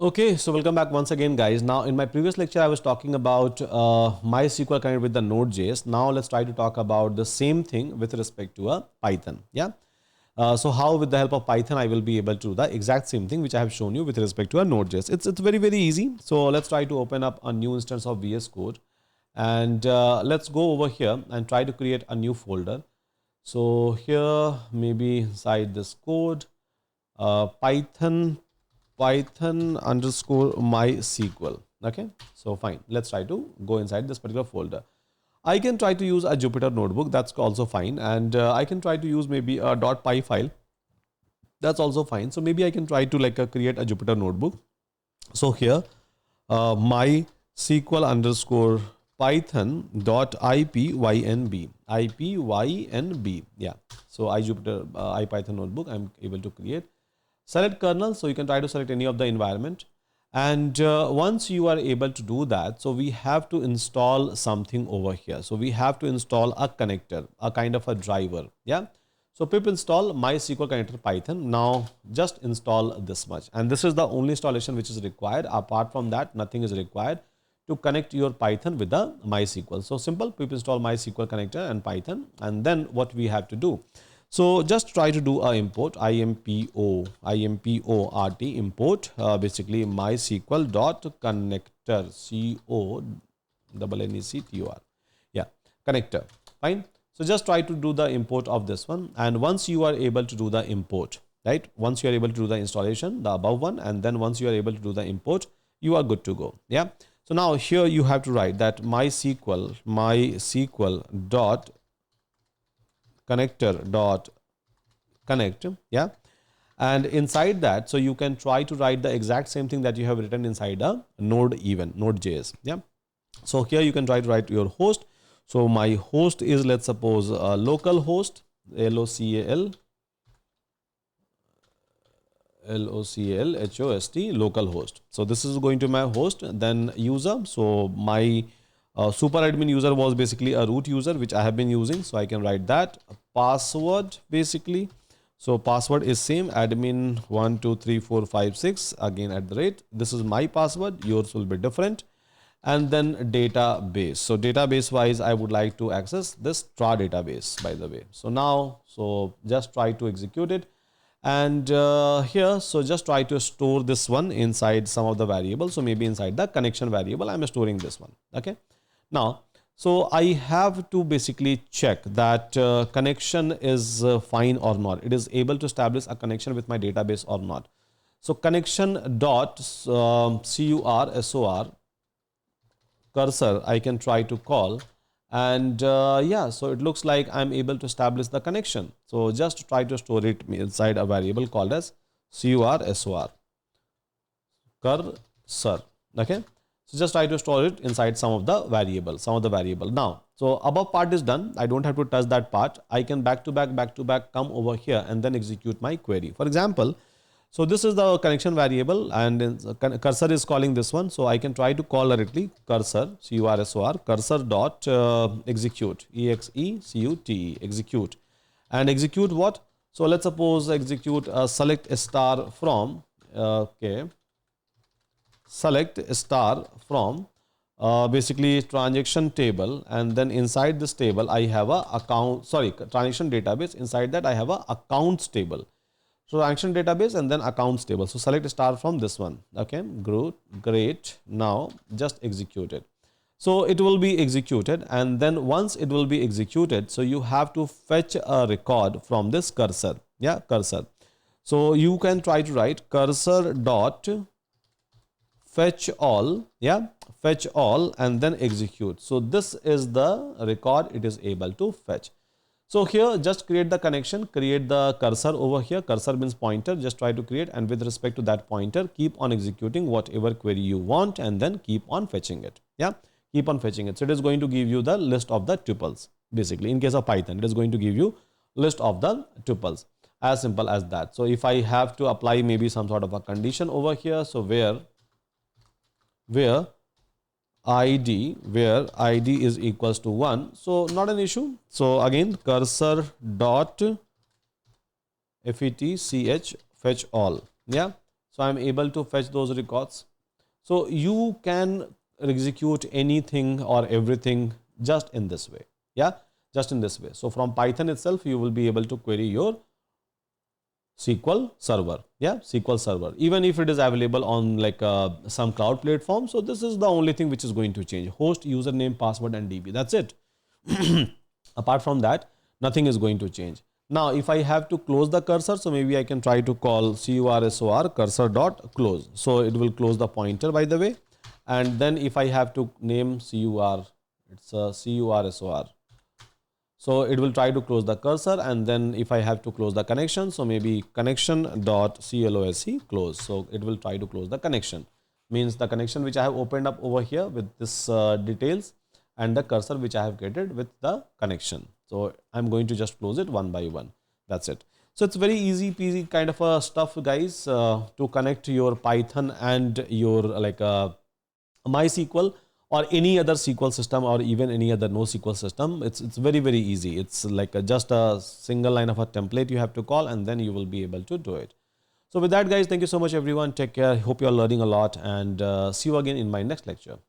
Okay, so welcome back once again, guys. Now, in my previous lecture, I was talking about MySQL connected with the Node.js. Now, let's try to talk about the same thing with respect to a Python. Yeah. So, how with the help of Python, I will be able to do the exact same thing which I have shown you with respect to a Node.js. It's very easy. So, let's try to open up a new instance of VS Code, and let's go over here and try to create a new folder. So, here maybe inside this code, Python underscore MySQL. Okay, so fine. Let's try to go inside this particular folder. I can try to use a Jupyter notebook. That's also fine. And I can try to use maybe a .py file. That's also fine. So maybe I can try to create a Jupyter notebook. So here, MySQL underscore Python dot ipynb. Yeah. So iJupyter IPython notebook I'm able to create. Select kernel, so you can try to select any of the environment, and once you are able to do that, so we have to install something over here. So we have to install a connector, a kind of a driver. Yeah, so pip install MySQL connector Python. Now just install this much, and this is the only installation which is required. Apart from that, nothing is required to connect your Python with the MySQL. So simple, pip install MySQL connector and Python, and then what we have to do. So just try to do a import import import basically MySQL dot connector connector. Yeah, connector. Fine. So just try to do the import of this one, and once you are able to do the import, right? Once you are able to do the installation, the above one, and then once you are able to do the import, you are good to go. Yeah. So now here you have to write that MySQL dot connector dot connect. Yeah, and inside that, so you can try to write the exact same thing that you have written inside a node.js. Yeah, so here you can try to write your host. So my host is, let's suppose, local host, local host, local host. So this is going to my host, then user. So my super admin user was basically a root user which I have been using, so I can write that. Password basically, so password is same, admin 12345 again at the rate. This is my password, yours will be different. And then database. So database wise, I would like to access this tra database, by the way. So now, so just try to execute it. And here, so just try to store this one inside some of the variables. So maybe inside the connection variable, I'm storing this one. Okay. Now, so I have to basically check that connection is fine or not. It is able to establish a connection with my database or not. So connection dot cursor cursor I can try to call, and yeah, so it looks like I'm able to establish the connection. So just try to store it inside a variable called as cursor. Okay. So just try to store it inside some of the variable. Now, so above part is done. I don't have to touch that part. I can back to back come over here and then execute my query. For example, so this is the connection variable, and cursor is calling this one. So I can try to call directly cursor cursor dot execute execute, and execute what? So let's suppose execute select a star from okay, select star from basically transaction table, and then inside this table I have a transaction database. Inside that I have a accounts table. So transaction database and then accounts table. So select star from this one. Okay, great. Now just execute it. So it will be executed, and then once it will be executed, so you have to fetch a record from this cursor. Yeah, cursor. So you can try to write cursor dot fetch all. Yeah, fetch all, and then execute. So this is the record it is able to fetch. So here just create the connection, create the cursor over here. Cursor means pointer. Just try to create, and with respect to that pointer, keep on executing whatever query you want, and then keep on fetching it. Yeah, keep on fetching it. So it is going to give you the list of the tuples. Basically, in case of Python, it is going to give you list of the tuples. As simple as that. So if I have to apply maybe some sort of a condition over here, so where id is equals to 1, so not an issue. So again, cursor dot fetch all. Yeah, So I'm able to fetch those records. So you can execute anything or everything just in this way. Yeah, just in this way. So from Python itself, you will be able to query your SQL server. Yeah, SQL server, even if it is available on like some cloud platform. So this is the only thing which is going to change: host, username, password, and DB. That's it. Apart from that, nothing is going to change. Now, if I have to close the cursor, so maybe I can try to call cursor cursor dot close. So it will close the pointer, by the way. And then if I have to name cur, it's a cursor. So it will try to close the cursor, and then if I have to close the connection, so maybe connection dot close. So it will try to close the connection. Means the connection which I have opened up over here with this details, and the cursor which I have created with the connection. So I'm going to just close it one by one. That's it. So it's very easy peasy kind of a stuff, guys, to connect your Python and your like MySQL or any other SQL system, or even any other NoSQL system. It's very easy. It's like just a single line of a template you have to call, and then you will be able to do it. So with that, guys, thank you so much, everyone. Take care. Hope you are learning a lot, and see you again in my next lecture.